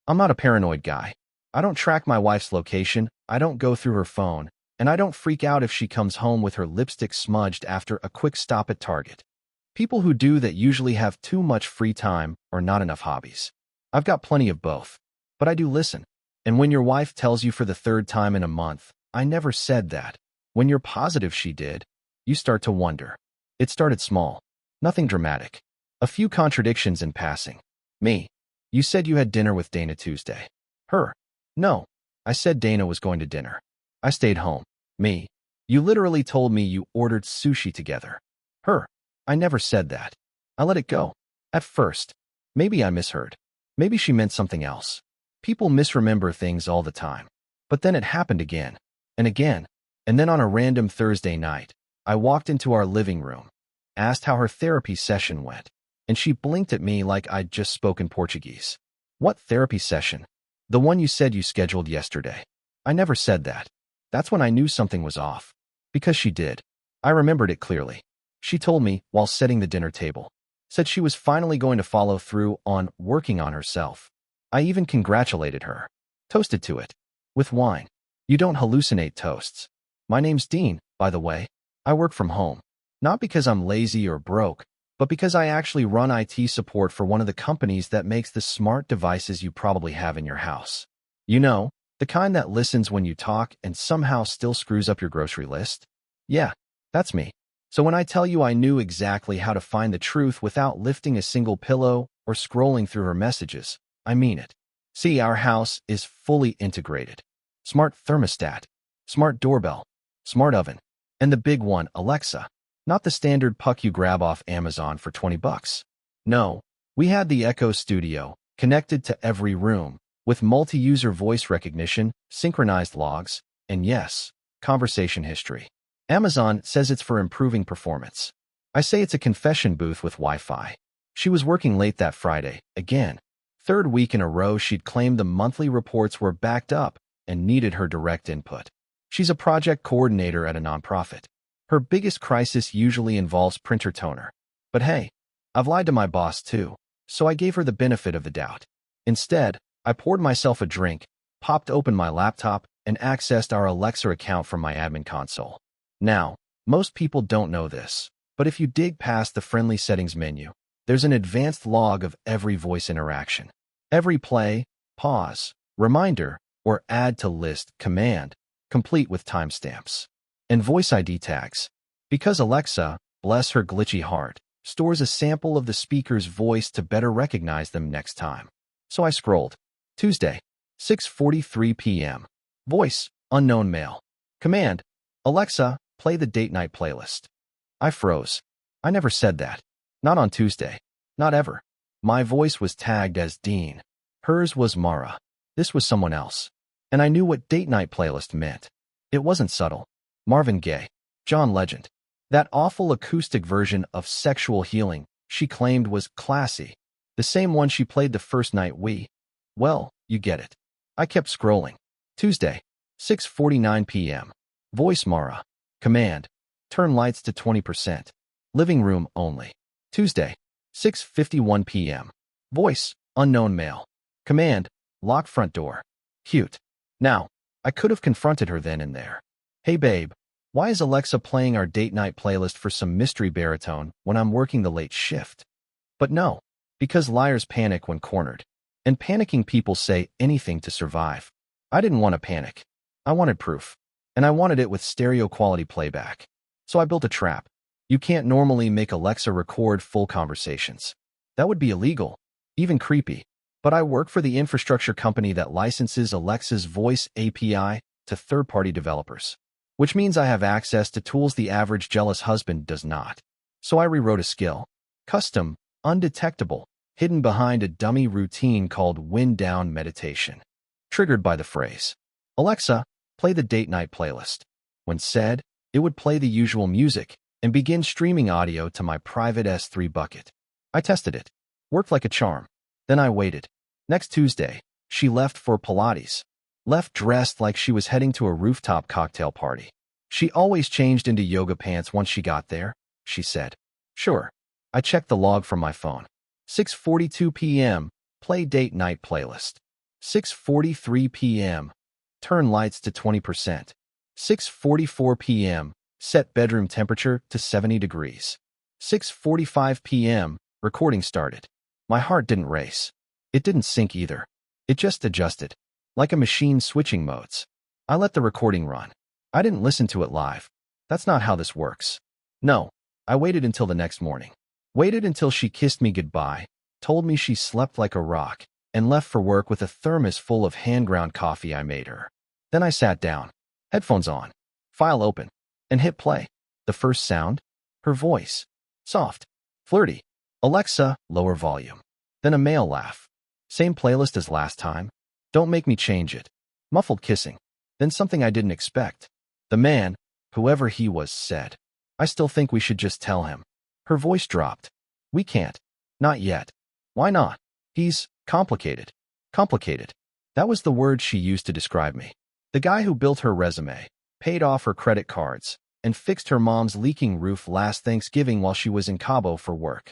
I'm not a paranoid guy. I don't track my wife's location, I don't go through her phone, and I don't freak out if she comes home with her lipstick smudged after a quick stop at Target. People who do that usually have too much free time or not enough hobbies. I've got plenty of both. But I do listen. And when your wife tells you for the third time in a month, "I never said that," when you're positive she did, you start to wonder. It started small. Nothing dramatic. A few contradictions in passing. Me. You said you had dinner with Dana Tuesday. Her. No. I said Dana was going to dinner. I stayed home. Me. You literally told me you ordered sushi together. Her. I never said that. I let it go. At first. Maybe I misheard. Maybe she meant something else. People misremember things all the time. But then it happened again. And again. And then on a random Thursday night, I walked into our living room, asked how her therapy session went, and she blinked at me like I'd just spoken Portuguese. What therapy session? The one you said you scheduled yesterday. I never said that. That's when I knew something was off. Because she did. I remembered it clearly. She told me, while setting the dinner table, said she was finally going to follow through on working on herself. I even congratulated her. Toasted to it. With wine. You don't hallucinate toasts. My name's Dean, by the way. I work from home. Not because I'm lazy or broke, but because I actually run IT support for one of the companies that makes the smart devices you probably have in your house. You know, the kind that listens when you talk and somehow still screws up your grocery list? Yeah, that's me. So when I tell you I knew exactly how to find the truth without lifting a single pillow or scrolling through her messages, I mean it. See, our house is fully integrated. Smart thermostat, smart doorbell, smart oven, and the big one, Alexa. Not the standard puck you grab off Amazon for $20. No, we had the Echo Studio, connected to every room, with multi-user voice recognition, synchronized logs, and yes, conversation history. Amazon says it's for improving performance. I say it's a confession booth with Wi-Fi. She was working late that Friday, again. Third week in a row she'd claimed the monthly reports were backed up and needed her direct input. She's a project coordinator at a nonprofit. Her biggest crisis usually involves printer toner. But hey, I've lied to my boss too, so I gave her the benefit of the doubt. Instead, I poured myself a drink, popped open my laptop, and accessed our Alexa account from my admin console. Now, most people don't know this, but if you dig past the friendly settings menu, there's an advanced log of every voice interaction. Every play, pause, reminder, or add to list command, complete with timestamps. And voice ID tags. Because Alexa, bless her glitchy heart, stores a sample of the speaker's voice to better recognize them next time. So I scrolled. Tuesday, 6:43 p.m. Voice, unknown male. Command, Alexa, play the date night playlist. I froze. I never said that. Not on Tuesday. Not ever. My voice was tagged as Dean. Hers was Mara. This was someone else. And I knew what date night playlist meant. It wasn't subtle. Marvin Gaye. John Legend. That awful acoustic version of Sexual Healing she claimed was classy. The same one she played the first night we... Well, you get it. I kept scrolling. Tuesday, 6:49 p.m. Voice Mara. Command, turn lights to 20%. Living room only. Tuesday, 6:51 p.m. Voice, unknown male. Command, lock front door. Cute. Now, I could have confronted her then and there. Hey babe, why is Alexa playing our date night playlist for some mystery baritone when I'm working the late shift? But no, because liars panic when cornered. And panicking people say anything to survive. I didn't want to panic. I wanted proof. And I wanted it with stereo quality playback. So I built a trap. You can't normally make Alexa record full conversations. That would be illegal, even creepy. But I work for the infrastructure company that licenses Alexa's voice API to third-party developers. Which means I have access to tools the average jealous husband does not. So I rewrote a skill. Custom, undetectable, hidden behind a dummy routine called wind down meditation. Triggered by the phrase, Alexa, play the date night playlist. When said, it would play the usual music and begin streaming audio to my private S3 bucket. I tested it. Worked like a charm. Then I waited. Next Tuesday, she left for Pilates. Left dressed like she was heading to a rooftop cocktail party. She always changed into yoga pants once she got there, she said. Sure. I checked the log from my phone. 6:42 p.m. Play date night playlist. 6:43 p.m. Turn lights to 20%. 6:44 p.m. Set bedroom temperature to 70 degrees. 6:45 p.m. Recording started. My heart didn't race. It didn't sink either. It just adjusted. Like a machine switching modes. I let the recording run. I didn't listen to it live. That's not how this works. No. I waited until the next morning. Waited until she kissed me goodbye, told me she slept like a rock, and left for work with a thermos full of hand-ground coffee I made her. Then I sat down, headphones on, file open, and hit play. The first sound? Her voice. Soft. Flirty. Alexa, lower volume. Then a male laugh. Same playlist as last time. Don't make me change it. Muffled kissing. Then something I didn't expect. The man, whoever he was, said, "I still think we should just tell him." Her voice dropped. "We can't. Not yet." "Why not?" "He's complicated." Complicated. That was the word she used to describe me. The guy who built her resume, paid off her credit cards, and fixed her mom's leaking roof last Thanksgiving while she was in Cabo for work.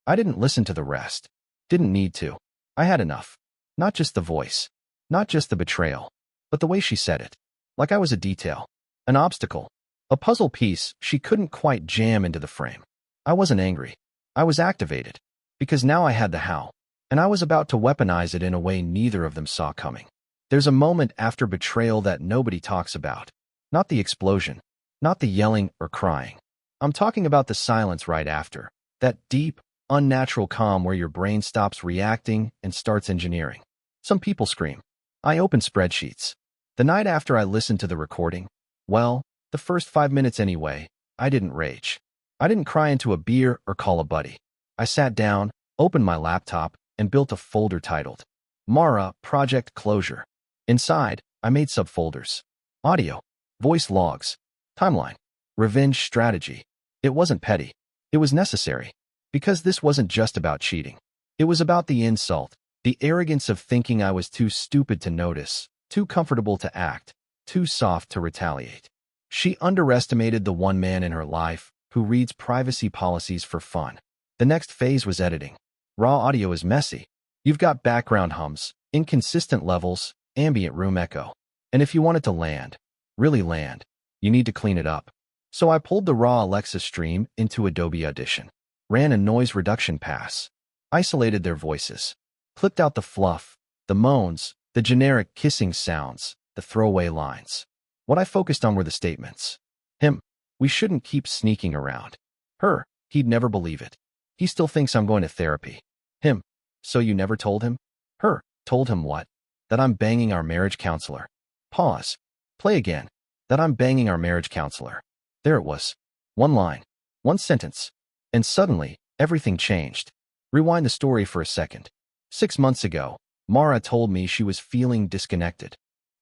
I didn't listen to the rest. Didn't need to. I had enough. Not just the voice. Not just the betrayal. But the way she said it. Like I was a detail. An obstacle. A puzzle piece she couldn't quite jam into the frame. I wasn't angry. I was activated. Because now I had the how. And I was about to weaponize it in a way neither of them saw coming. There's a moment after betrayal that nobody talks about. Not the explosion. Not the yelling or crying. I'm talking about the silence right after. That deep, unnatural calm where your brain stops reacting and starts engineering. Some people scream. I open spreadsheets. The night after I listened to the recording, well, the first 5 minutes anyway, I didn't rage. I didn't cry into a beer or call a buddy. I sat down, opened my laptop, and built a folder titled Mara Project Closure. Inside, I made subfolders. Audio, voice logs, timeline, revenge strategy. It wasn't petty. It was necessary. Because this wasn't just about cheating. It was about the insult, the arrogance of thinking I was too stupid to notice, too comfortable to act, too soft to retaliate. She underestimated the one man in her life who reads privacy policies for fun. The next phase was editing. Raw audio is messy. You've got background hums, inconsistent levels, ambient room echo. And if you want it to land, really land, you need to clean it up. So I pulled the raw Alexa stream into Adobe Audition, ran a noise reduction pass, isolated their voices, clipped out the fluff, the moans, the generic kissing sounds, the throwaway lines. What I focused on were the statements. Him, we shouldn't keep sneaking around. Her, he'd never believe it. He still thinks I'm going to therapy. Him, so you never told him? Her, told him what? That I'm banging our marriage counselor. Pause. Play again. That I'm banging our marriage counselor. There it was. One line. One sentence. And suddenly, everything changed. Rewind the story for a second. 6 months ago, Mara told me she was feeling disconnected.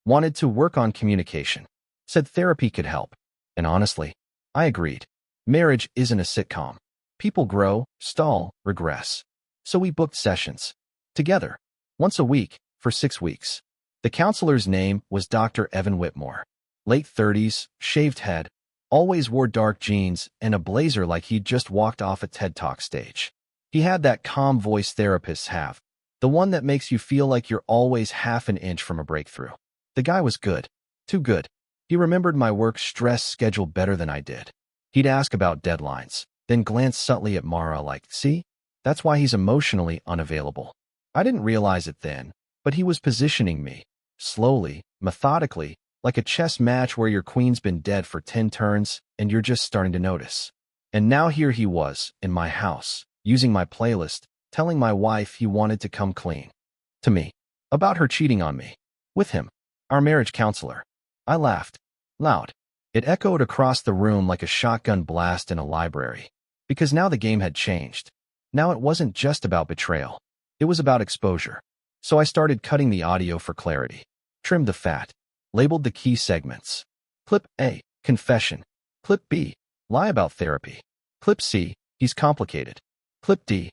Wanted to work on communication. Said therapy could help. And honestly, I agreed. Marriage isn't a sitcom. People grow, stall, regress. So we booked sessions. Together. Once a week, for 6 weeks. The counselor's name was Dr. Evan Whitmore. Late 30s, shaved head, always wore dark jeans and a blazer like he'd just walked off a TED Talk stage. He had that calm voice therapists have, the one that makes you feel like you're always half an inch from a breakthrough. The guy was good. Too good. He remembered my work stress schedule better than I did. He'd ask about deadlines, then glance subtly at Mara like, see? That's why he's emotionally unavailable. I didn't realize it then, but he was positioning me, slowly, methodically, like a chess match where your queen's been dead for 10 turns and you're just starting to notice. And now here he was, in my house, using my playlist, telling my wife he wanted to come clean. To me. About her cheating on me. With him. Our marriage counselor. I laughed. Loud. It echoed across the room like a shotgun blast in a library. Because now the game had changed. Now it wasn't just about betrayal. It was about exposure. So I started cutting the audio for clarity. Trimmed the fat. Labeled the key segments. Clip A, confession. Clip B, lie about therapy. Clip C, he's complicated. Clip D,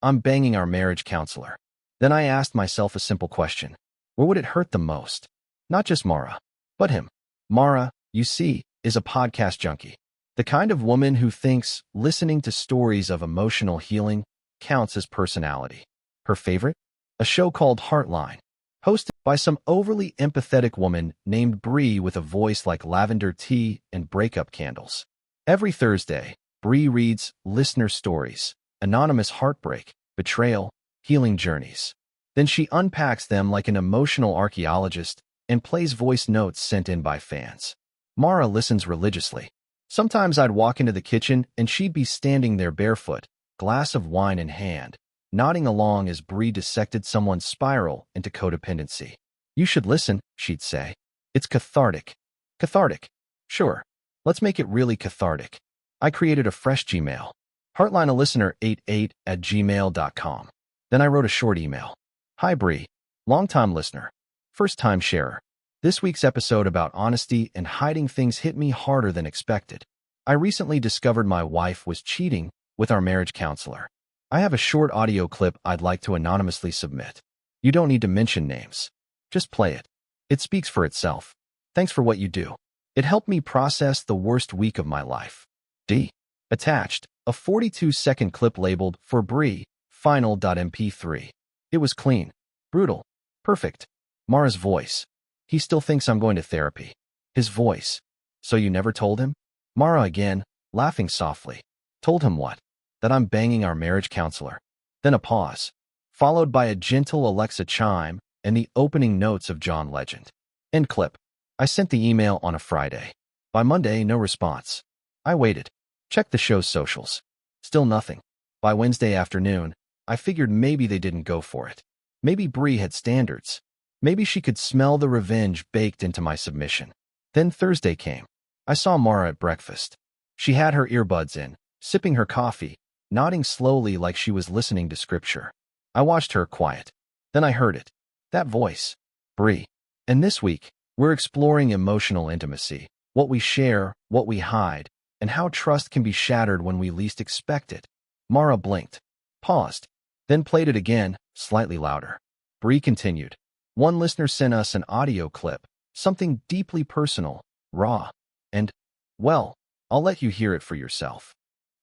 I'm banging our marriage counselor. Then I asked myself a simple question. Where would it hurt the most? Not just Mara, but him. Mara, you see, is a podcast junkie. The kind of woman who thinks listening to stories of emotional healing counts as personality. Her favorite? A show called Heartline, hosted by some overly empathetic woman named Bree with a voice like lavender tea and breakup candles. Every Thursday, Bree reads listener stories, anonymous heartbreak, betrayal, healing journeys. Then she unpacks them like an emotional archaeologist and plays voice notes sent in by fans. Mara listens religiously. Sometimes I'd walk into the kitchen and she'd be standing there barefoot, glass of wine in hand, nodding along as Bree dissected someone's spiral into codependency. You should listen, she'd say. It's cathartic. Cathartic. Sure. Let's make it really cathartic. I created a fresh Gmail. Heartlinealistener88@gmail.com. Then I wrote a short email. Hi Bree. Long-time listener. First-time sharer. This week's episode about honesty and hiding things hit me harder than expected. I recently discovered my wife was cheating with our marriage counselor. I have a short audio clip I'd like to anonymously submit. You don't need to mention names. Just play it. It speaks for itself. Thanks for what you do. It helped me process the worst week of my life. D. Attached, a 42-second clip labeled for Bree, final.mp3. It was clean, brutal, perfect. Mara's voice. He still thinks I'm going to therapy. His voice. So you never told him? Mara again, laughing softly. Told him what? That I'm banging our marriage counselor. Then a pause, followed by a gentle Alexa chime and the opening notes of John Legend. End clip. I sent the email on a Friday. By Monday, no response. I waited. Checked the show's socials. Still nothing. By Wednesday afternoon, I figured maybe they didn't go for it. Maybe Bree had standards. Maybe she could smell the revenge baked into my submission. Then Thursday came. I saw Mara at breakfast. She had her earbuds in, sipping her coffee, nodding slowly like she was listening to scripture. I watched her quiet. Then I heard it. That voice. Bree. And this week, we're exploring emotional intimacy, what we share, what we hide, and how trust can be shattered when we least expect it. Mara blinked, paused, then played it again, slightly louder. Bree continued. One listener sent us an audio clip, something deeply personal, raw, and, well, I'll let you hear it for yourself.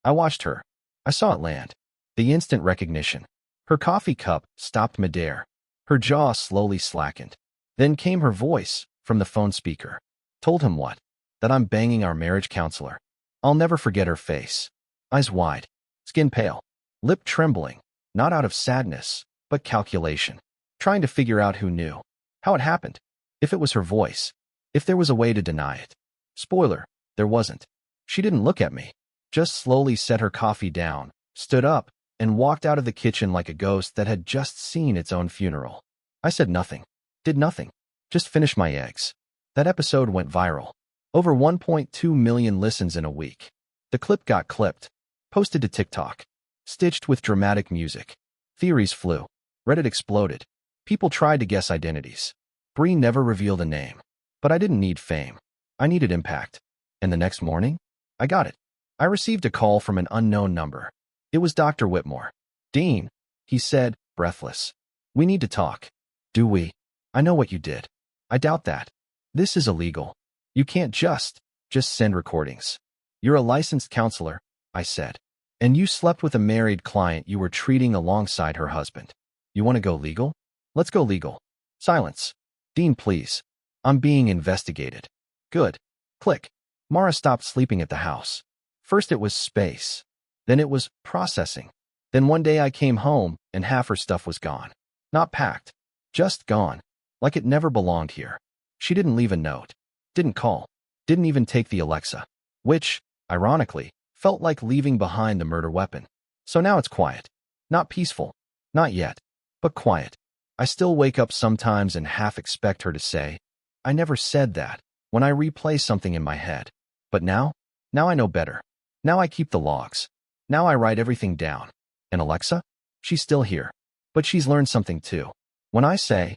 I watched her. I saw it land. The instant recognition. Her coffee cup stopped midair. Her jaw slowly slackened. Then came her voice from the phone speaker. Told him what? That I'm banging our marriage counselor. I'll never forget her face. Eyes wide, skin pale, lip trembling, not out of sadness, but calculation. Trying to figure out who knew, how it happened, if it was her voice, if there was a way to deny it. Spoiler, there wasn't. She didn't look at me, just slowly set her coffee down, stood up, and walked out of the kitchen like a ghost that had just seen its own funeral. I said nothing, did nothing, just finished my eggs. That episode went viral. Over 1.2 million listens in a week. The clip got clipped, posted to TikTok, stitched with dramatic music. Theories flew. Reddit exploded. People tried to guess identities. Bree never revealed a name. But I didn't need fame. I needed impact. And the next morning, I got it. I received a call from an unknown number. It was Dr. Whitmore. Dean, he said, breathless. We need to talk. Do we? I know what you did. I doubt that. This is illegal. You can't just send recordings. You're a licensed counselor, I said. And you slept with a married client you were treating alongside her husband. You want to go legal? Let's go legal. Silence. Dean, please. I'm being investigated. Good. Click. Mara stopped sleeping at the house. First it was space. Then it was processing. Then one day I came home and half her stuff was gone. Not packed. Just gone. Like it never belonged here. She didn't leave a note. Didn't call. Didn't even take the Alexa. Which, ironically, felt like leaving behind the murder weapon. So now it's quiet. Not peaceful. Not yet. But quiet. I still wake up sometimes and half expect her to say, I never said that, when I replay something in my head. But now I know better. Now I keep the logs. Now I write everything down. And Alexa? She's still here. But she's learned something too. When I say,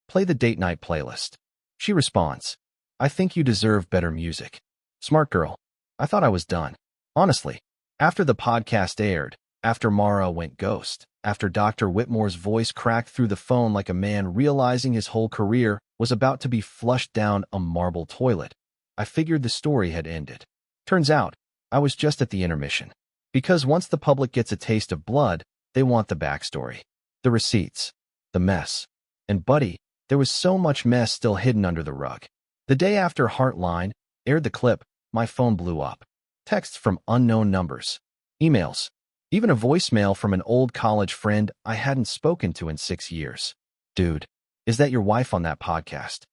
play the date night playlist, she responds, I think you deserve better music. Smart girl. I thought I was done. Honestly, after the podcast aired, after Mara went ghost, after Dr. Whitmore's voice cracked through the phone like a man realizing his whole career was about to be flushed down a marble toilet, I figured the story had ended. Turns out, I was just at the intermission. Because once the public gets a taste of blood, they want the backstory, the receipts, the mess. And buddy, There was so much mess still hidden under the rug. The day after Heartline aired the clip, my phone blew up. Texts from unknown numbers, emails, even a voicemail from an old college friend I hadn't spoken to in 6 years. "Dude, is that your wife on that podcast?"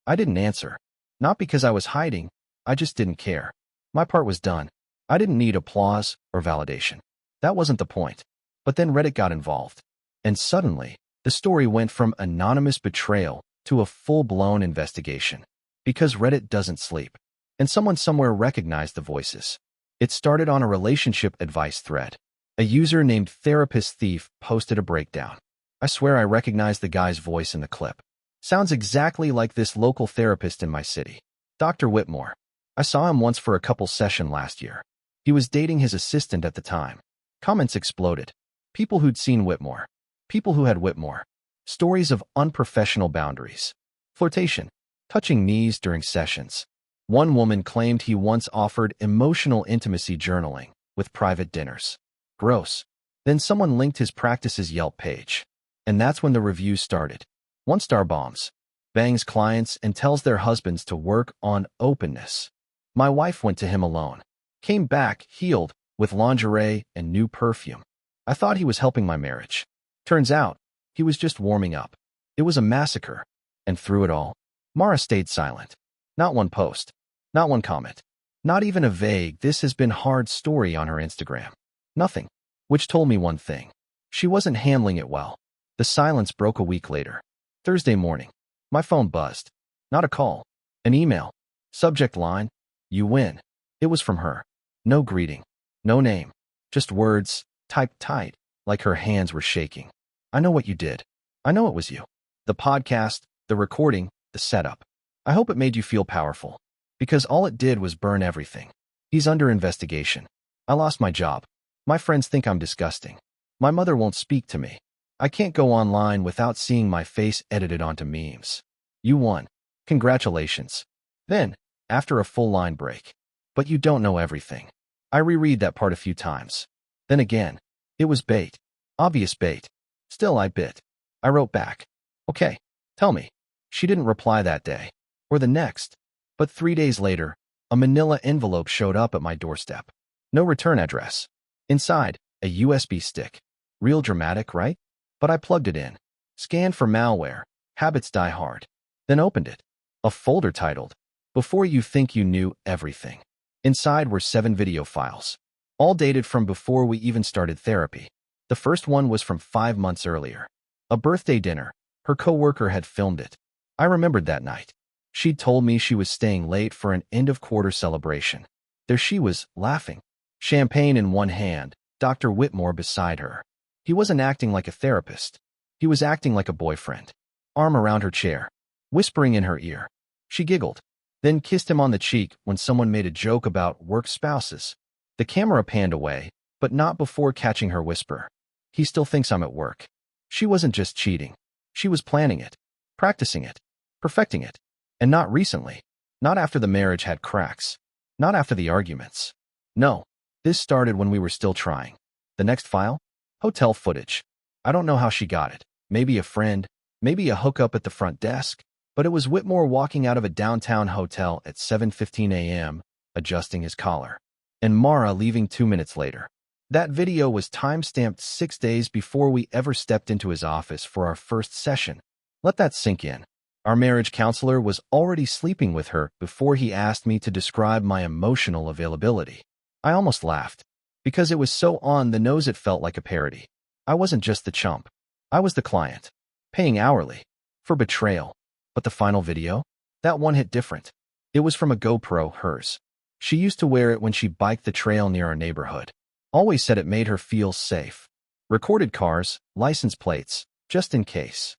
I didn't answer. Not because I was hiding, I just didn't care. My part was done. I didn't need applause or validation. That wasn't the point. But then Reddit got involved. And suddenly, the story went from anonymous betrayal to a full-blown investigation. Because Reddit doesn't sleep. And someone somewhere recognized the voices. It started on a relationship advice thread. A user named Therapist Thief posted a breakdown. I swear I recognized the guy's voice in the clip. Sounds exactly like this local therapist in my city, Dr. Whitmore. I saw him once for a couple session last year. He was dating his assistant at the time. Comments exploded. People who'd seen Whitmore. People who had Whitmore. Stories of unprofessional boundaries. Flirtation. Touching knees during sessions. One woman claimed he once offered emotional intimacy journaling with private dinners. Gross. Then someone linked his practice's Yelp page. And that's when the reviews started. 1-star bombs. Bangs clients and tells their husbands to work on openness. My wife went to him alone. Came back, healed, with lingerie and new perfume. I thought he was helping my marriage. Turns out, he was just warming up. It was a massacre. And through it all, Mara stayed silent. Not one post. Not one comment. Not even a vague "this has been hard" story on her Instagram. Nothing. Which told me one thing. She wasn't handling it well. The silence broke a week later. Thursday morning. My phone buzzed. Not a call. An email. Subject line, "You win." It was from her. No greeting. No name. Just words, typed tight, like her hands were shaking. "I know what you did. I know it was you. The podcast, the recording, the setup. I hope it made you feel powerful. Because all it did was burn everything. He's under investigation. I lost my job. My friends think I'm disgusting. My mother won't speak to me. I can't go online without seeing my face edited onto memes. You won. Congratulations." Then, after a full line break. "But you don't know everything." I reread that part a few times. Then again, it was bait. Obvious bait. Still I bit. I wrote back. "Okay, tell me." She didn't reply that day. Or the next. But 3 days later, a manila envelope showed up at my doorstep. No return address. Inside, a USB stick. Real dramatic, right? But I plugged it in. Scanned for malware. Habits die hard. Then opened it. A folder titled, "Before You Think You Knew Everything." Inside were 7 video files. All dated from before we even started therapy. The first one was from 5 months earlier. A birthday dinner. Her coworker had filmed it. I remembered that night. She'd told me she was staying late for an end-of-quarter celebration. There she was, laughing. Champagne in one hand, Dr. Whitmore beside her. He wasn't acting like a therapist. He was acting like a boyfriend. Arm around her chair, whispering in her ear. She giggled, then kissed him on the cheek when someone made a joke about work spouses. The camera panned away, but not before catching her whisper. "He still thinks I'm at work." She wasn't just cheating. She was planning it, practicing it, perfecting it. And not recently. Not after the marriage had cracks. Not after the arguments. No, this started when we were still trying. The next file? Hotel footage. I don't know how she got it. Maybe a friend, maybe a hookup at the front desk. But it was Whitmore walking out of a downtown hotel at 7:15 a.m., adjusting his collar. And Mara leaving 2 minutes later. That video was time-stamped 6 days before we ever stepped into his office for our first session. Let that sink in. Our marriage counselor was already sleeping with her before he asked me to describe my emotional availability. I almost laughed. Because it was so on the nose it felt like a parody. I wasn't just the chump. I was the client. Paying hourly. For betrayal. But the final video? That one hit different. It was from a GoPro, hers. She used to wear it when she biked the trail near our neighborhood. Always said it made her feel safe. Recorded cars, license plates, just in case.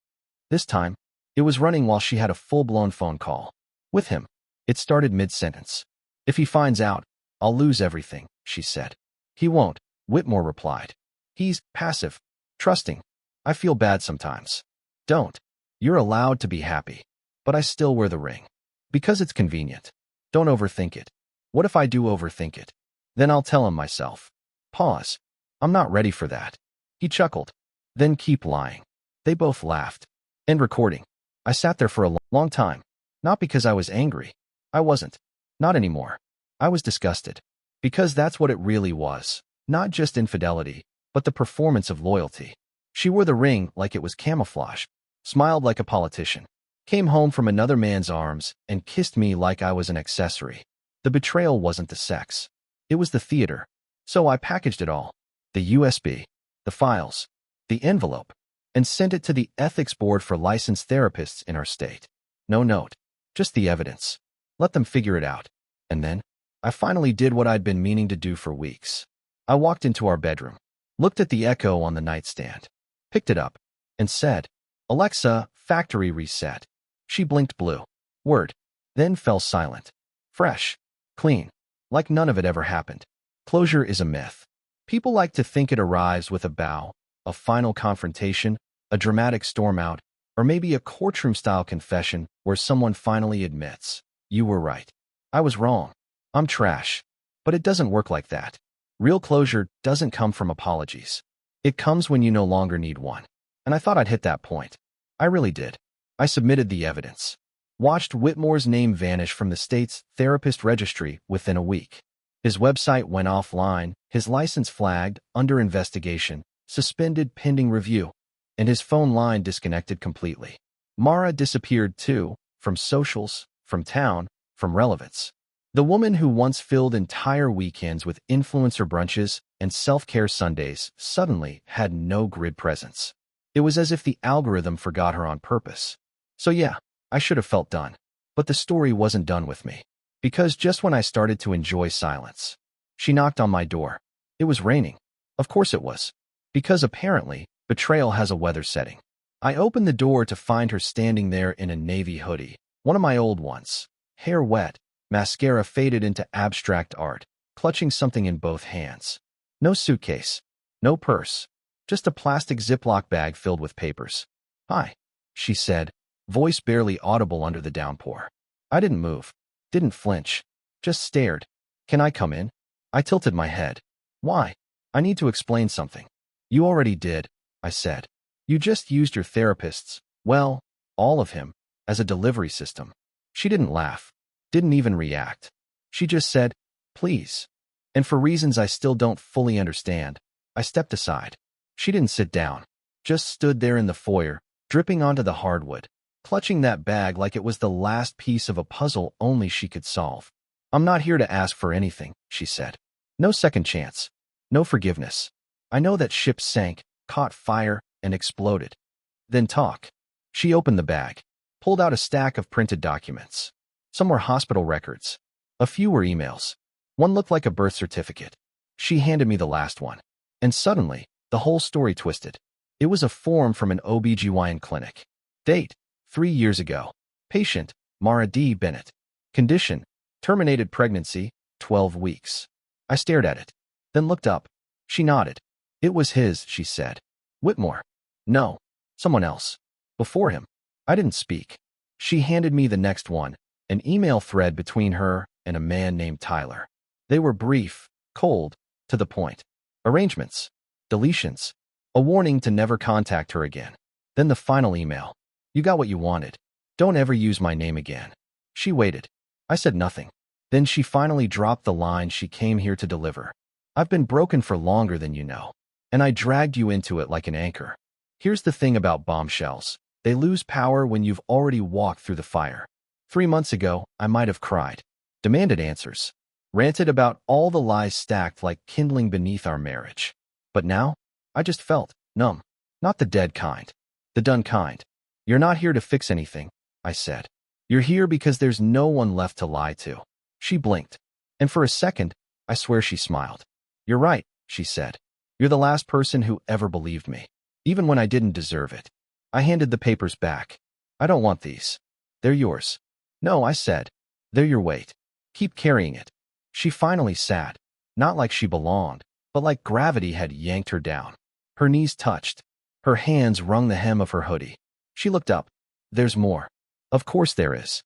This time, it was running while she had a full-blown phone call. With him. It started mid-sentence. "If he finds out, I'll lose everything," she said. "He won't," Whitmore replied. "He's passive, trusting. I feel bad sometimes." "Don't. You're allowed to be happy. But I still wear the ring. Because it's convenient. Don't overthink it. What if I do overthink it? Then I'll tell him myself." Pause. "I'm not ready for that." He chuckled. "Then keep lying." They both laughed. End recording. I sat there for a long time. Not because I was angry. I wasn't. Not anymore. I was disgusted. Because that's what it really was. Not just infidelity, but the performance of loyalty. She wore the ring like it was camouflage, smiled like a politician, came home from another man's arms, and kissed me like I was an accessory. The betrayal wasn't the sex. It was the theater. So I packaged it all. The USB, the files, the envelope, and sent it to the ethics board for licensed therapists in our state. No note, just the evidence. Let them figure it out. And then, I finally did what I'd been meaning to do for weeks. I walked into our bedroom, looked at the Echo on the nightstand, picked it up, and said, "Alexa, factory reset." She blinked blue. Word. Then fell silent. Fresh. Clean. Like none of it ever happened. Closure is a myth. People like to think it arrives with a bow, a final confrontation, a dramatic storm out, or maybe a courtroom-style confession where someone finally admits, "You were right. I was wrong. I'm trash." But it doesn't work like that. Real closure doesn't come from apologies. It comes when you no longer need one. And I thought I'd hit that point. I really did. I submitted the evidence. Watched Whitmore's name vanish from the state's therapist registry within a week. His website went offline, his license flagged, under investigation, suspended pending review, and his phone line disconnected completely. Mara disappeared too, from socials, from town, from relevance. The woman who once filled entire weekends with influencer brunches and self-care Sundays suddenly had no grid presence. It was as if the algorithm forgot her on purpose. So yeah, I should have felt done. But the story wasn't done with me. Because just when I started to enjoy silence, she knocked on my door. It was raining. Of course it was. Because apparently, betrayal has a weather setting. I opened the door to find her standing there in a navy hoodie, one of my old ones, hair wet, mascara faded into abstract art, clutching something in both hands. No suitcase. No purse. Just a plastic Ziploc bag filled with papers. "Hi," she said, voice barely audible under the downpour. I didn't move. Didn't flinch. Just stared. "Can I come in?" I tilted my head. "Why?" "I need to explain something." "You already did," I said. "You just used your therapist's, well, all of him, as a delivery system." She didn't laugh. Didn't even react. She just said, "Please." And for reasons I still don't fully understand, I stepped aside. She didn't sit down. Just stood there in the foyer, dripping onto the hardwood, clutching that bag like it was the last piece of a puzzle only she could solve. "I'm not here to ask for anything," she said. "No second chance. No forgiveness. I know that ship sank, caught fire, and exploded. Then talk." She opened the bag, pulled out a stack of printed documents. Some were hospital records. A few were emails. One looked like a birth certificate. She handed me the last one. And suddenly, the whole story twisted. It was a form from an OBGYN clinic. Date: 3 years ago. Patient: Mara D. Bennett. Condition: terminated pregnancy, 12 weeks. I stared at it, then looked up. She nodded. "It was his," she said. "Whitmore." "No. Someone else. Before him." I didn't speak. She handed me the next one, an email thread between her and a man named Tyler. They were brief, cold, to the point. Arrangements. Deletions. A warning to never contact her again. Then the final email. "You got what you wanted. Don't ever use my name again." She waited. I said nothing. Then she finally dropped the line she came here to deliver. "I've been broken for longer than you know, and I dragged you into it like an anchor. Here's the thing about bombshells. They lose power when you've already walked through the fire. 3 months ago, I might have cried, demanded answers, ranted about all the lies stacked like kindling beneath our marriage. But now, I just felt numb. Not the dead kind. The done kind. "You're not here to fix anything," I said. "You're here because there's no one left to lie to." She blinked. And for a second, I swear she smiled. "You're right," she said. "You're the last person who ever believed me, even when I didn't deserve it." I handed the papers back. "I don't want these. They're yours." "No," I said. "They're your weight. Keep carrying it." She finally sat, not like she belonged, but like gravity had yanked her down. Her knees touched. Her hands wrung the hem of her hoodie. She looked up. "There's more." "Of course there is."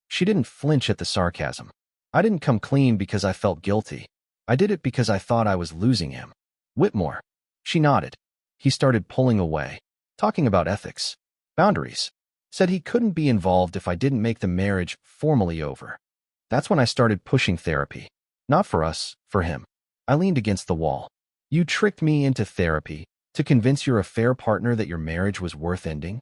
She didn't flinch at the sarcasm. "I didn't come clean because I felt guilty. I did it because I thought I was losing him." "Whitmore." She nodded. He started pulling away, talking about ethics, boundaries, Said he couldn't be involved if I didn't make the marriage formally over. That's when I started pushing therapy. Not for us, for him. I leaned against the wall. You tricked me into therapy to convince your affair partner that your marriage was worth ending?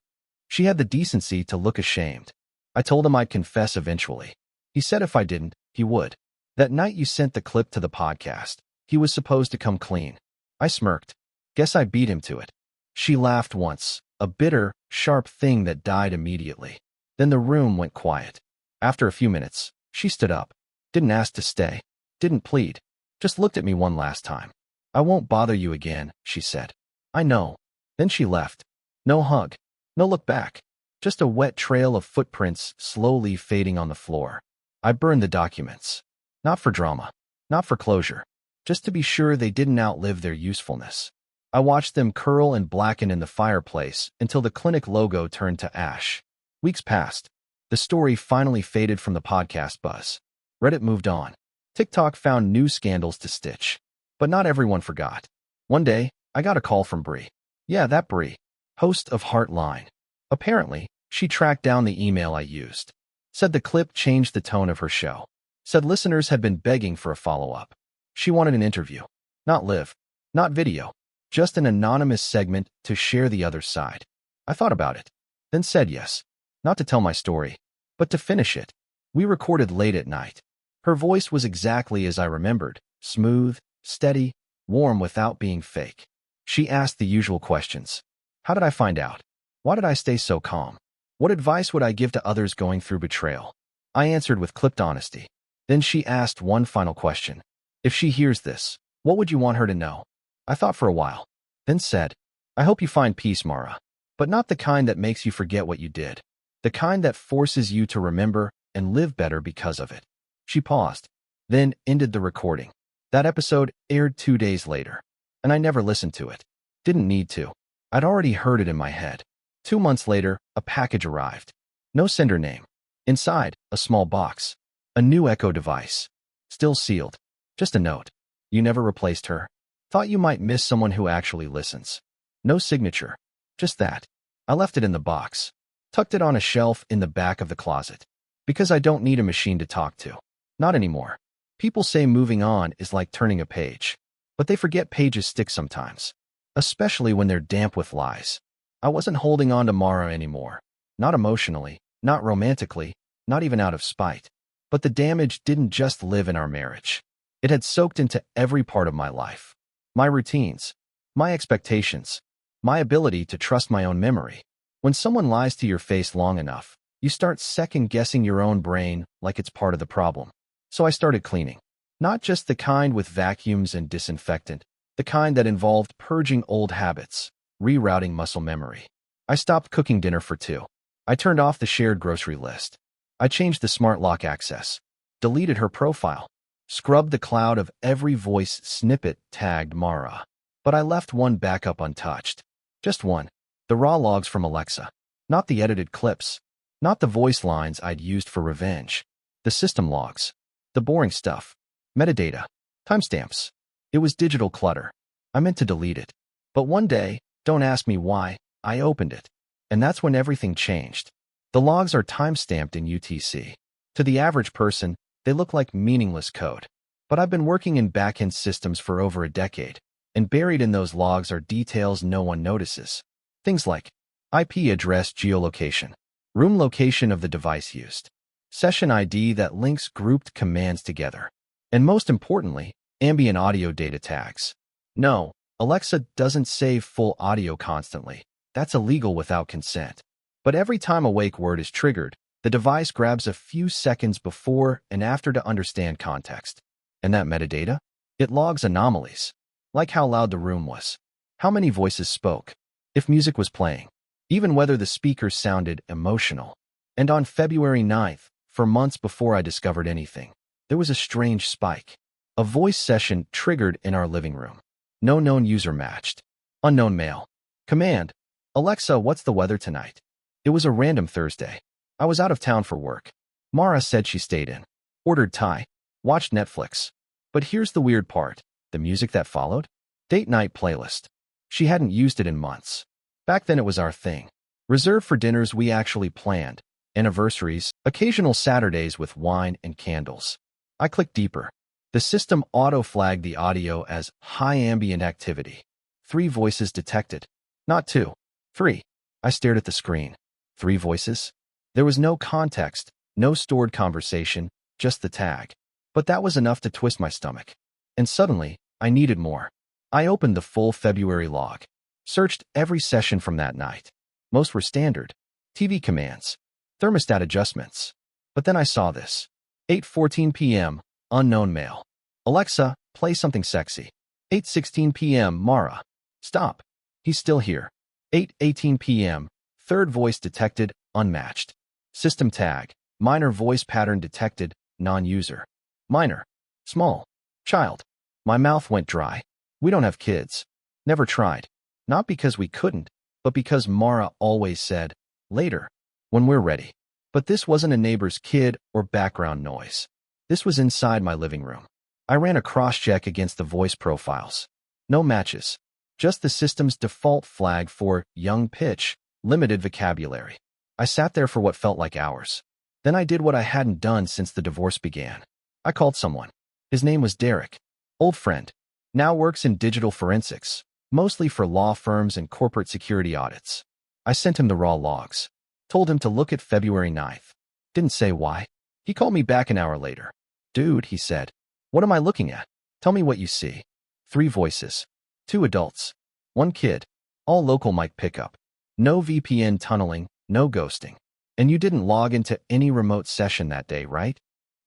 She had the decency to look ashamed. I told him I'd confess eventually. He said if I didn't, he would. That night you sent the clip to the podcast, he was supposed to come clean. I smirked. Guess I beat him to it. She laughed once, a bitter, sharp thing that died immediately. Then the room went quiet. After a few minutes, she stood up. Didn't ask to stay. Didn't plead. Just looked at me one last time. I won't bother you again, she said. I know. Then she left. No hug. No look back. Just a wet trail of footprints slowly fading on the floor. I burned the documents. Not for drama. Not for closure. Just to be sure they didn't outlive their usefulness. I watched them curl and blacken in the fireplace until the clinic logo turned to ash. Weeks passed. The story finally faded from the podcast buzz. Reddit moved on. TikTok found new scandals to stitch. But not everyone forgot. One day, I got a call from Brie. Yeah, that Brie. Host of Heartline. Apparently, she tracked down the email I used. Said the clip changed the tone of her show. Said listeners had been begging for a follow-up. She wanted an interview. Not live. Not video. Just an anonymous segment to share the other side. I thought about it. Then said yes. Not to tell my story, but to finish it. We recorded late at night. Her voice was exactly as I remembered. Smooth, steady, warm without being fake. She asked the usual questions. How did I find out? Why did I stay so calm? What advice would I give to others going through betrayal? I answered with clipped honesty. Then she asked one final question. If she hears this, what would you want her to know? I thought for a while. Then said, I hope you find peace, Mara. But not the kind that makes you forget what you did. The kind that forces you to remember and live better because of it. She paused, then ended the recording. That episode aired 2 days later. And I never listened to it. Didn't need to. I'd already heard it in my head. 2 months later, a package arrived. No sender name. Inside, a small box. A new Echo device. Still sealed. Just a note. You never replaced her. Thought you might miss someone who actually listens. No signature. Just that. I left it in the box. Tucked it on a shelf in the back of the closet. Because I don't need a machine to talk to. Not anymore. People say moving on is like turning a page. But they forget pages stick sometimes. Especially when they're damp with lies. I wasn't holding on to Mara anymore. Not emotionally, not romantically, not even out of spite. But the damage didn't just live in our marriage. It had soaked into every part of my life. My routines, my expectations, my ability to trust my own memory. When someone lies to your face long enough, you start second-guessing your own brain like it's part of the problem. So I started cleaning. Not just the kind with vacuums and disinfectant, the kind that involved purging old habits, rerouting muscle memory. I stopped cooking dinner for 2. I turned off the shared grocery list. I changed the smart lock access, deleted her profile, scrubbed the cloud of every voice snippet tagged Mara. But I left one backup untouched. Just one. The raw logs from Alexa. Not the edited clips. Not the voice lines I'd used for revenge. The system logs. The boring stuff. Metadata. Timestamps. It was digital clutter. I meant to delete it. But one day, don't ask me why, I opened it. And that's when everything changed. The logs are timestamped in UTC. To the average person, they look like meaningless code. But I've been working in back-end systems for over a decade, and buried in those logs are details no one notices. Things like IP address geolocation, room location of the device used, session ID that links grouped commands together, and most importantly, ambient audio data tags. No, Alexa doesn't save full audio constantly. That's illegal without consent. But every time a wake word is triggered, the device grabs a few seconds before and after to understand context. And that metadata? It logs anomalies. Like how loud the room was, how many voices spoke, if music was playing, even whether the speakers sounded emotional. And on February 9th, for months before I discovered anything, there was a strange spike. A voice session triggered in our living room. No known user matched. Unknown male. Command: Alexa, what's the weather tonight? It was a random Thursday. I was out of town for work. Mara said she stayed in. Ordered Thai. Watched Netflix. But here's the weird part. The music that followed? Date night playlist. She hadn't used it in months. Back then it was our thing. Reserved for dinners we actually planned, anniversaries, occasional Saturdays with wine and candles. I clicked deeper. The system auto-flagged the audio as high ambient activity. 3 voices detected. Not 2. 3. I stared at the screen. 3 voices? There was no context, no stored conversation, just the tag. But that was enough to twist my stomach. And suddenly, I needed more. I opened the full February log. Searched every session from that night. Most were standard. TV commands. Thermostat adjustments. But then I saw this. 8:14 p.m., unknown male. Alexa, play something sexy. 8:16 p.m., Mara. Stop. He's still here. 8:18 p.m., third voice detected, unmatched. System tag. Minor voice pattern detected, non-user. Minor. Small. Child. My mouth went dry. We don't have kids. Never tried. Not because we couldn't, but because Mara always said, later, when we're ready. But this wasn't a neighbor's kid or background noise. This was inside my living room. I ran a cross-check against the voice profiles. No matches. Just the system's default flag for young pitch, limited vocabulary. I sat there for what felt like hours. Then I did what I hadn't done since the divorce began. I called someone. His name was Derek. Old friend. Now works in digital forensics, mostly for law firms and corporate security audits. I sent him the raw logs. Told him to look at February 9th. Didn't say why. He called me back an hour later. Dude, he said. What am I looking at? Tell me what you see. 3 voices. 2 adults. 1 kid. All local mic pickup. No VPN tunneling, no ghosting. And you didn't log into any remote session that day, right?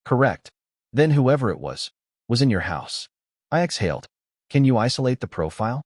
Correct. Then whoever it was in your house. I exhaled. Can you isolate the profile?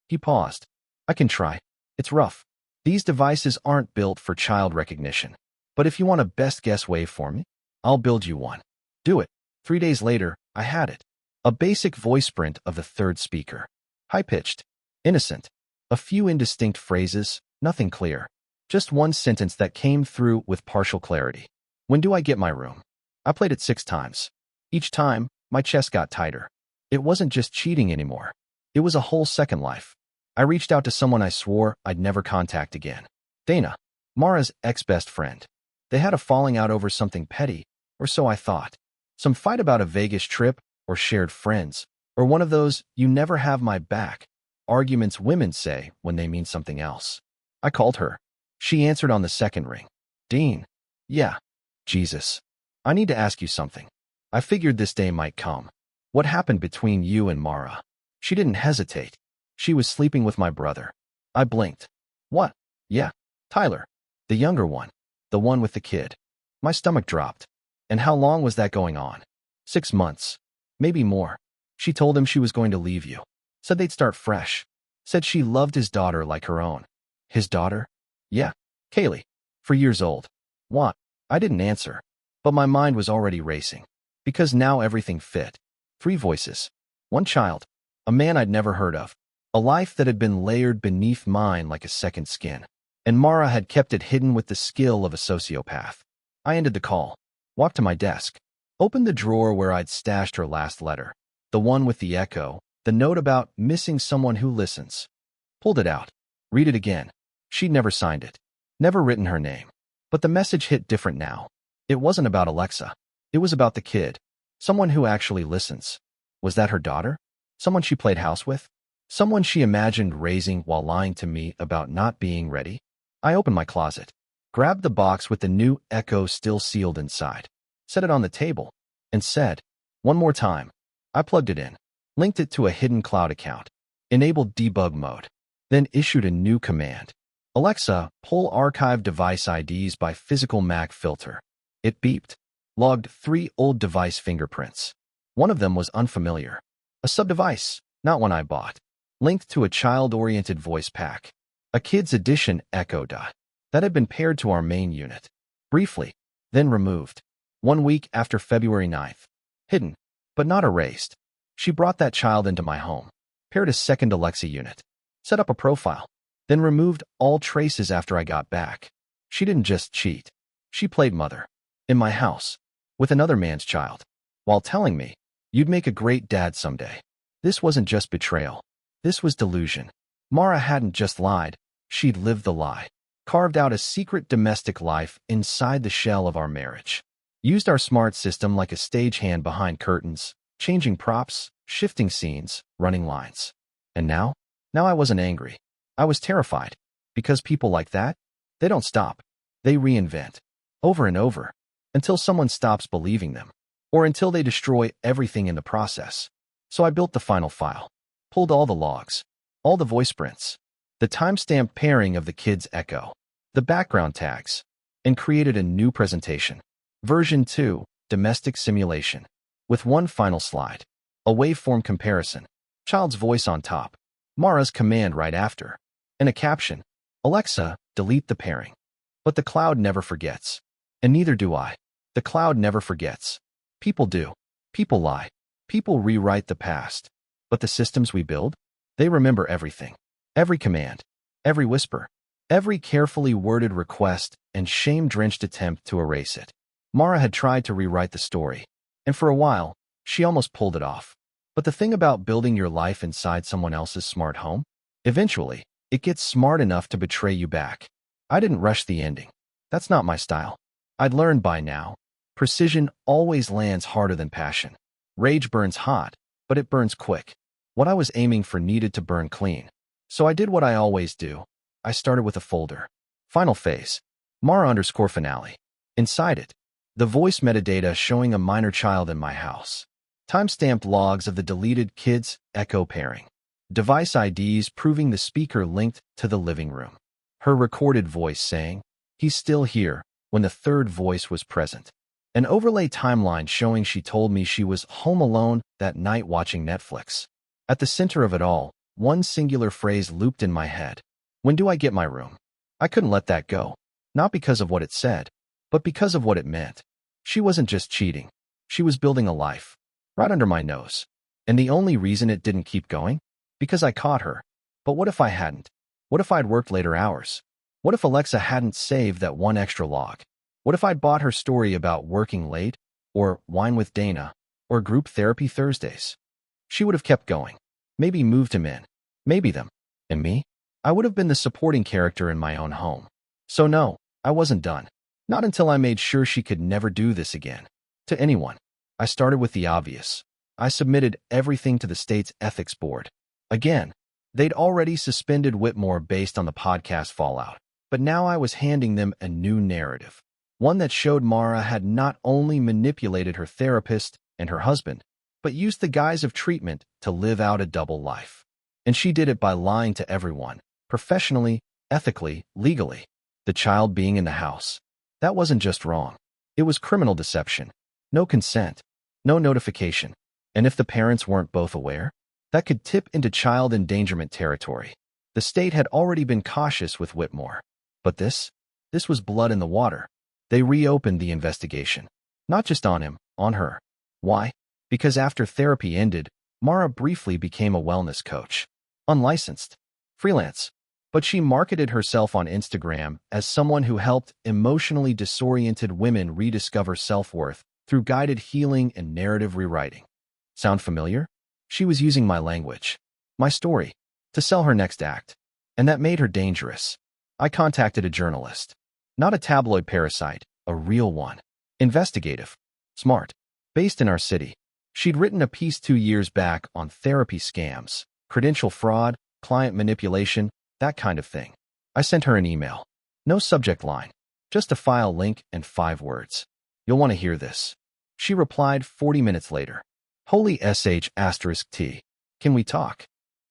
He paused. I can try. It's rough. These devices aren't built for child recognition. But if you want a best guess waveform, I'll build you one. Do it. 3 days later, I had it. A basic voice print of the third speaker. High-pitched. Innocent. A few indistinct phrases, nothing clear. Just one sentence that came through with partial clarity. When do I get my room? I played it 6 times. Each time, my chest got tighter. It wasn't just cheating anymore. It was a whole second life. I reached out to someone I swore I'd never contact again. Dana, Mara's ex-best friend. They had a falling out over something petty, or so I thought. Some fight about a Vegas trip, or shared friends, or one of those you never have my back arguments women say when they mean something else. I called her. She answered on the second ring. Dean. Yeah. Jesus. I need to ask you something. I figured this day might come. What happened between you and Mara? She didn't hesitate. She was sleeping with my brother. I blinked. What? Yeah. Tyler. The younger one. The one with the kid. My stomach dropped. And how long was that going on? 6 months. Maybe more. She told him she was going to leave you. Said they'd start fresh. Said she loved his daughter like her own. His daughter? Yeah. Kaylee. 4 years old. What? I didn't answer. But my mind was already racing. Because now everything fit. 3 voices. 1 child. A man I'd never heard of. A life that had been layered beneath mine like a second skin. And Mara had kept it hidden with the skill of a sociopath. I ended the call. Walked to my desk. Opened the drawer where I'd stashed her last letter. The one with the echo. The note about missing someone who listens. Pulled it out. Read it again. She'd never signed it. Never written her name. But the message hit different now. It wasn't about Alexa. It was about the kid. Someone who actually listens. Was that her daughter? Someone she played house with? Someone she imagined raising while lying to me about not being ready? I opened my closet. Grabbed the box with the new echo still sealed inside. Set it on the table. And said, one more time. I plugged it in. Linked it to a hidden cloud account. Enabled debug mode. Then issued a new command. Alexa, pull archive device IDs by physical MAC filter. It beeped. Logged 3 old device fingerprints. One of them was unfamiliar. A sub-device, not one I bought. Linked to a child-oriented voice pack. A kid's edition Echo Dot. That had been paired to our main unit. Briefly, then removed. 1 week after February 9th. Hidden, but not erased. She brought that child into my home. Paired a second Alexa unit. Set up a profile. Then removed all traces after I got back. She didn't just cheat. She played mother. In my house. With another man's child. While telling me, you'd make a great dad someday. This wasn't just betrayal. This was delusion. Mara hadn't just lied. She'd lived the lie. carved out a secret domestic life inside the shell of our marriage. Used our smart system like a stagehand behind curtains, changing props, shifting scenes, running lines. And now I wasn't angry. I was terrified. Because people like that, they don't stop. They reinvent. Over and over. Until someone stops believing them. Or until they destroy everything in the process. So I built the final file. Pulled all the logs. All the voice prints. The timestamp pairing of the kids' echo. The background tags. And created a new presentation. Version 2, Domestic Simulation. With one final slide. A waveform comparison. Child's voice on top. Mara's command right after. And a caption. Alexa, delete the pairing. But the cloud never forgets. And neither do I. The cloud never forgets. People do. People lie. People rewrite the past. But the systems we build? They remember everything. Every command. Every whisper. Every carefully worded request and shame-drenched attempt to erase it. Mara had tried to rewrite the story. And for a while, she almost pulled it off. But the thing about building your life inside someone else's smart home? Eventually, it gets smart enough to betray you back. I didn't rush the ending. That's not my style. I'd learned by now. Precision always lands harder than passion. Rage burns hot, but it burns quick. What I was aiming for needed to burn clean. So I did what I always do. I started with a folder. Final phase. Mara_finale. Inside it, the voice metadata showing a minor child in my house. Timestamped logs of the deleted kids' echo pairing. Device IDs proving the speaker linked to the living room. Her recorded voice saying, "He's still here," when the third voice was present. An overlay timeline showing she told me she was home alone that night watching Netflix. At the center of it all, one singular phrase looped in my head. When do I get my room? I couldn't let that go. Not because of what it said, but because of what it meant. She wasn't just cheating. She was building a life. Right under my nose. And the only reason it didn't keep going? Because I caught her. But what if I hadn't? What if I'd worked later hours? What if Alexa hadn't saved that one extra log? What if I'd bought her story about working late? Or wine with Dana? Or group therapy Thursdays? She would have kept going. Maybe moved him in. Maybe them. And me? I would have been the supporting character in my own home. So no, I wasn't done. Not until I made sure she could never do this again. To anyone. I started with the obvious. I submitted everything to the state's ethics board. Again, they'd already suspended Whitmore based on the podcast fallout. But now I was handing them a new narrative. One that showed Mara had not only manipulated her therapist and her husband, but used the guise of treatment to live out a double life. And she did it by lying to everyone. Professionally, ethically, legally. The child being in the house. That wasn't just wrong. It was criminal deception. No consent. No notification. And if the parents weren't both aware, that could tip into child endangerment territory. The state had already been cautious with Whitmore. But this was blood in the water. They reopened the investigation. Not just on him, on her. Why? Because after therapy ended, Mara briefly became a wellness coach. Unlicensed. Freelance. But she marketed herself on Instagram as someone who helped emotionally disoriented women rediscover self-worth through guided healing and narrative rewriting. Sound familiar? She was using my language, my story, to sell her next act. And that made her dangerous. I contacted a journalist. Not a tabloid parasite, a real one. Investigative. Smart. Based in our city. She'd written a piece 2 years back on therapy scams, credential fraud, client manipulation, that kind of thing. I sent her an email. No subject line. Just a file link and 5 words. You'll want to hear this. She replied 40 minutes later. Holy sh*t. Can we talk?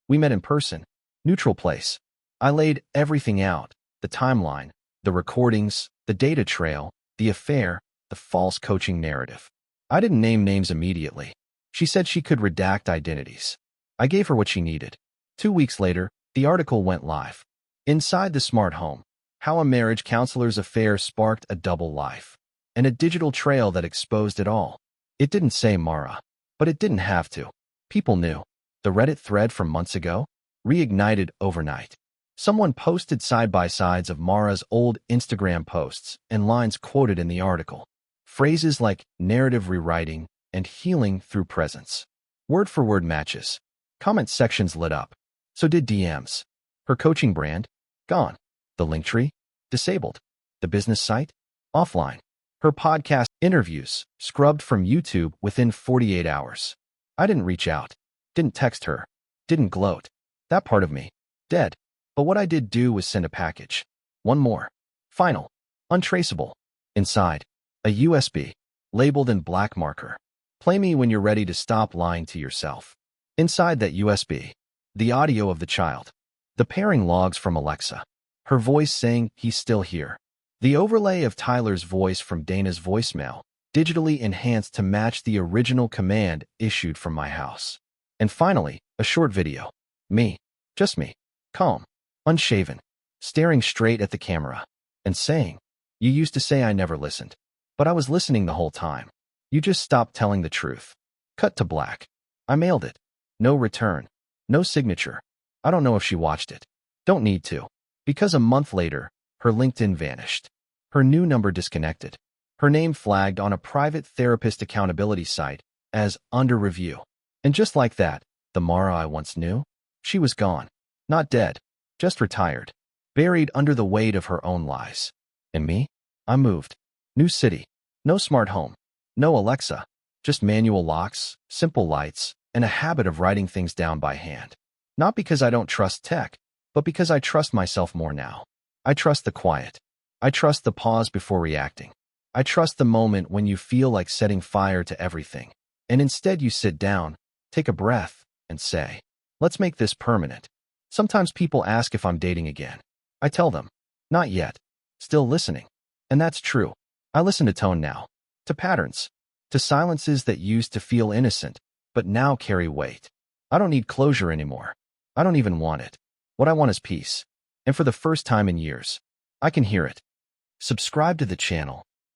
We met in person. Neutral place. I laid everything out. The timeline, the recordings, the data trail, the affair, the false coaching narrative. I didn't name names immediately. She said she could redact identities. I gave her what she needed. 2 weeks later, the article went live. Inside the Smart Home. How a marriage counselor's affair sparked a double life. And a digital trail that exposed it all. It didn't say Mara. But it didn't have to. People knew. The Reddit thread from months ago? Reignited overnight. Someone posted side-by-sides of Mara's old Instagram posts and lines quoted in the article. Phrases like narrative rewriting and healing through presence. Word-for-word matches. Comment sections lit up. So did DMs. Her coaching brand? Gone. The link tree? Disabled. The business site? Offline. Her podcast interviews scrubbed from YouTube within 48 hours. I didn't reach out. Didn't text her. Didn't gloat. That part of me. Dead. But what I did do was send a package. One more. Final. Untraceable. Inside. A USB. Labeled in black marker. Play me when you're ready to stop lying to yourself. Inside that USB. The audio of the child. The pairing logs from Alexa. Her voice saying, "He's still here." The overlay of Tyler's voice from Dana's voicemail, digitally enhanced to match the original command issued from my house. And finally, a short video. Me. Just me. Calm. Unshaven. Staring straight at the camera. And saying, "You used to say I never listened. But I was listening the whole time. You just stopped telling the truth." Cut to black. I mailed it. No return. No signature. I don't know if she watched it. Don't need to. Because a month later, her LinkedIn vanished. Her new number disconnected. Her name flagged on a private therapist accountability site as under review. And just like that, the Mara I once knew, she was gone. Not dead. Just retired. Buried under the weight of her own lies. And me? I moved. New city. No smart home. No Alexa. Just manual locks, simple lights, and a habit of writing things down by hand. Not because I don't trust tech, but because I trust myself more now. I trust the quiet. I trust the pause before reacting. I trust the moment when you feel like setting fire to everything. And instead you sit down, take a breath, and say, "Let's make this permanent." Sometimes people ask if I'm dating again. I tell them, not yet. Still listening. And that's true. I listen to tone now. To patterns. To silences that used to feel innocent, but now carry weight. I don't need closure anymore. I don't even want it. What I want is peace. And for the first time in years, I can hear it. Subscribe to the channel